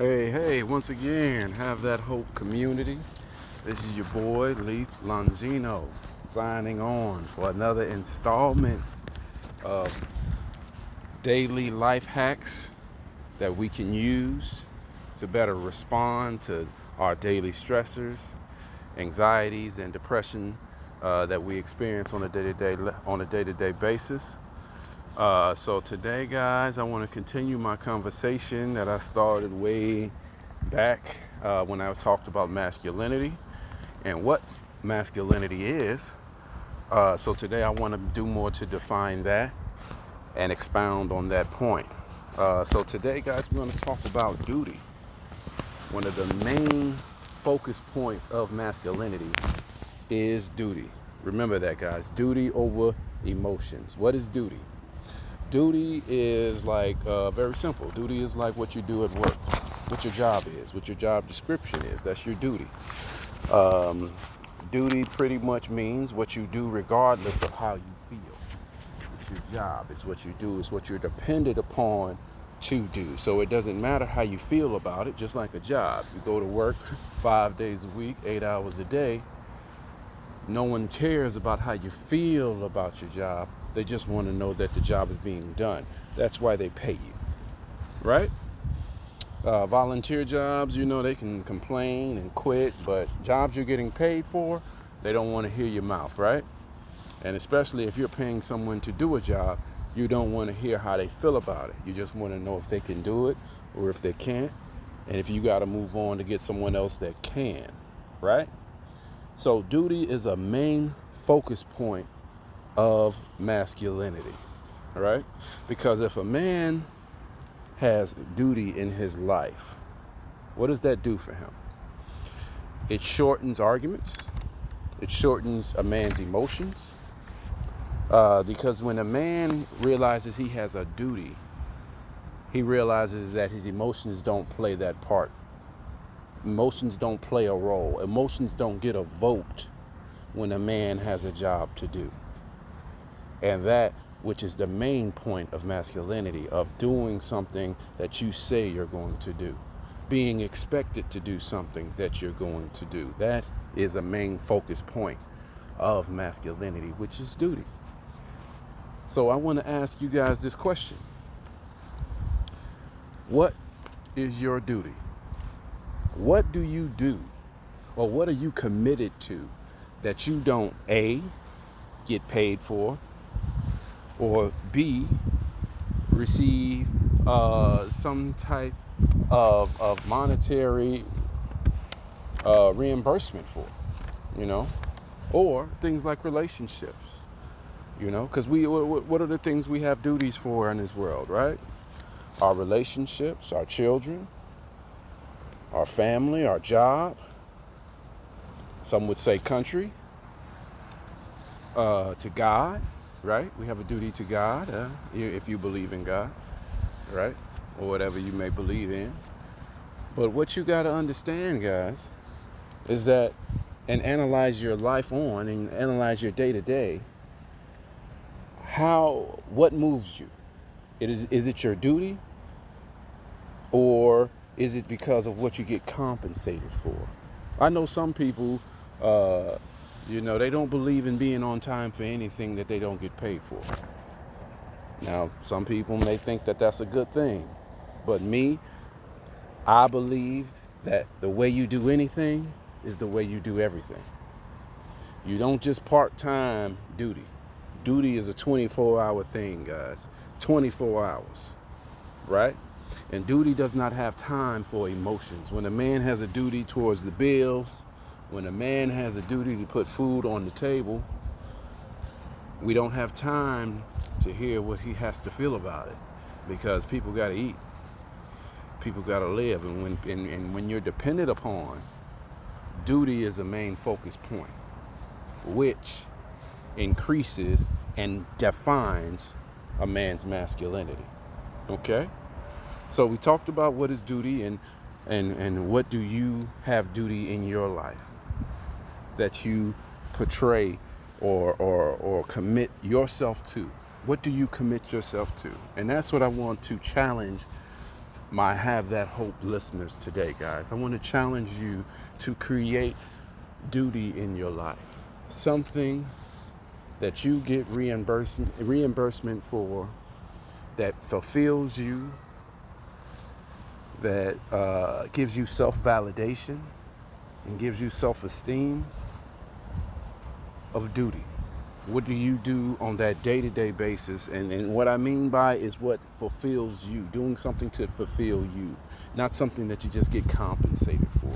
Hey, once again, have that hope community. This is your boy, Leith Longino, signing on for another installment of daily life hacks that we can use to better respond to our daily stressors, anxieties, and depression that we experience on a day-to-day basis. So today, guys, I want to continue my conversation that I started way back when I talked about masculinity and what masculinity is. So today, I want to do more to define that and expound on that point. So today, guys, we're going to talk about duty. One of the main focus points of masculinity is duty. Remember that, guys. Duty over emotions. What is duty? Duty is like very simple. Duty is like what you do at work, what your job is, what your job description is. That's your duty. Um, Duty pretty much means what you do regardless of how you feel. It's your job. It's what you do. It's what you're dependent upon to do. So it doesn't matter how you feel about it, just like a job. You go to work 5 days a week, 8 hours a day. No one cares about how you feel about your job. They just want to know that the job is being done. That's why they pay you, right? Volunteer jobs, they can complain and quit, but jobs you're getting paid for, they don't want to hear your mouth, right? And especially if you're paying someone to do a job, you don't want to hear how they feel about it. You just want to know if they can do it or if they can't, and if you got to move on to get someone else that can, right? So duty is a main focus point of masculinity, all right? Because if a man has duty in his life, what does that do for him? It shortens arguments. It shortens a man's emotions. Because when a man realizes he has a duty, he realizes that his emotions don't play that part. Emotions don't play a role. Emotions don't get a vote when a man has a job to do. And that, which is the main point of masculinity, of doing something that you say you're going to do, being expected to do something that you're going to do. That is a main focus point of masculinity, which is duty. So I want to ask you guys this question. What is your duty? What do you do? Or what are you committed to that you don't A, get paid for, or B, receive some type of monetary reimbursement for, or things like relationships, because what are the things we have duties for in this world, right? Our relationships, our children, our family, our job, some would say country, to God, right? We have a duty to God, if you believe in God, right? Or whatever you may believe in. But what you got to understand, guys, is that, and analyze your life on and analyze your day to day, what moves you? Is it your duty, or is it because of what you get compensated for? I know some people, they don't believe in being on time for anything that they don't get paid for. Now, some people may think that that's a good thing, but I believe that the way you do anything is the way you do everything. You don't just part-time duty. Duty is a 24-hour thing, guys. 24 hours, right? And duty does not have time for emotions. When a man has a duty towards the bills, when a man has a duty to put food on the table, we don't have time to hear what he has to feel about it, because people got to eat. People got to live. And when you're dependent upon, duty is a main focus point, which increases and defines a man's masculinity. Okay? So we talked about what is duty and what do you have duty in your life that you portray or commit yourself to. What do you commit yourself to? And that's what I want to challenge my Have That Hope listeners today, guys. I want to challenge you to create duty in your life. Something that you get reimbursement for, that fulfills you, that gives you self-validation and gives you self-esteem of duty. What do you do on that day-to-day basis? And what I mean by is what fulfills you, doing something to fulfill you, not something that you just get compensated for,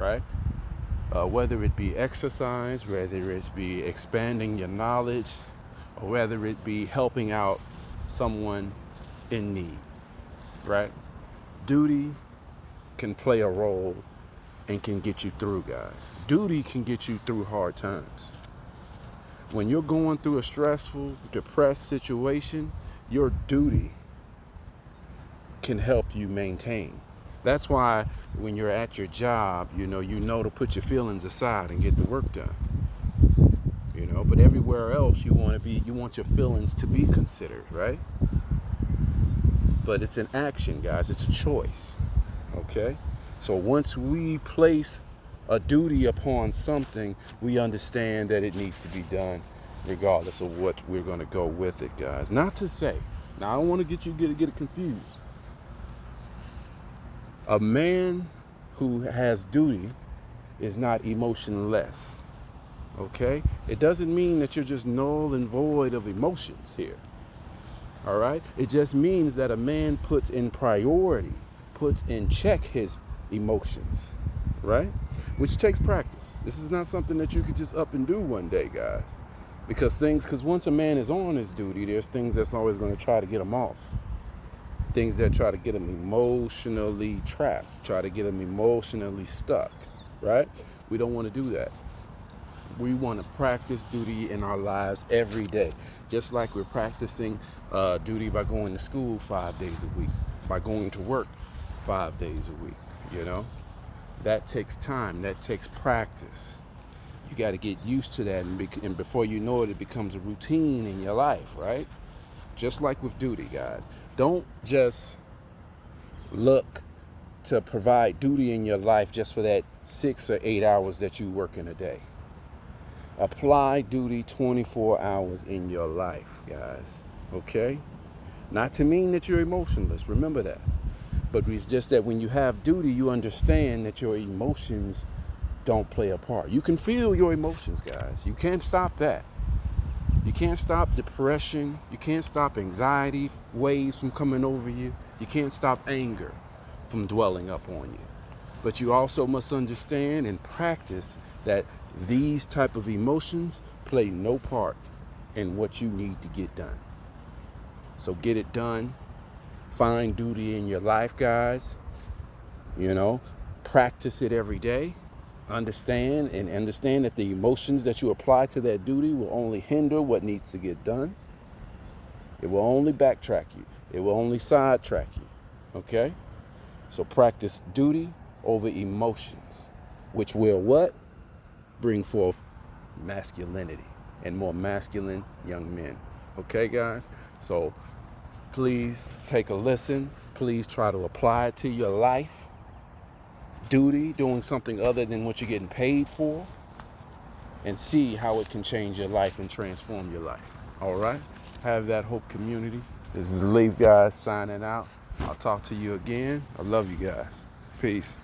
right? Whether it be exercise, whether it be expanding your knowledge, or whether it be helping out someone in need, right? Duty can play a role and can get you through, guys. Duty can get you through hard times. When you're going through a stressful, depressed situation, your duty can help you maintain. That's why when you're at your job, you know to put your feelings aside and get the work done. But everywhere else you want your feelings to be considered, right? But it's an action, guys. It's a choice. Okay? So once we place a duty upon something, we understand that it needs to be done regardless of what we're going to go with it, guys. Not to say, now I don't want to get it confused. A man who has duty is not emotionless. Okay? It doesn't mean that you're just null and void of emotions here. All right? It just means that a man puts in priority, puts in check his emotions, right? Which takes practice. This is not something that you could just up and do one day, guys. Because once a man is on his duty, there's things that's always going to try to get him off. Things that try to get him emotionally trapped, try to get him emotionally stuck, right? We don't want to do that. We want to practice duty in our lives every day. Just like we're practicing duty by going to school 5 days a week, by going to work 5 days a week, That takes time, that takes practice. You got to get used to that, and before you know it, it becomes a routine in your life, right? Just like with duty, guys. Don't just look to provide duty in your life just for that 6 or 8 hours that you work in a day. Apply duty 24 hours in your life, guys. Okay? Not to mean that you're emotionless. Remember that. But it's just that when you have duty, you understand that your emotions don't play a part. You can feel your emotions, guys. You can't stop that. You can't stop depression. You can't stop anxiety waves from coming over you. You can't stop anger from dwelling up on you. But you also must understand and practice that these type of emotions play no part in what you need to get done. So get it done. Find duty in your life, guys. Practice it every day. Understand that the emotions that you apply to that duty will only hinder what needs to get done. It will only backtrack you. It will only sidetrack you. Okay? So practice duty over emotions, which will what? Bring forth masculinity and more masculine young men. Okay, guys? So please take a listen. Please try to apply it to your life. Duty, doing something other than what you're getting paid for, and see how it can change your life and transform your life. All right? Have that hope, community. This is Leaf, guys, signing out. I'll talk to you again. I love you guys. Peace.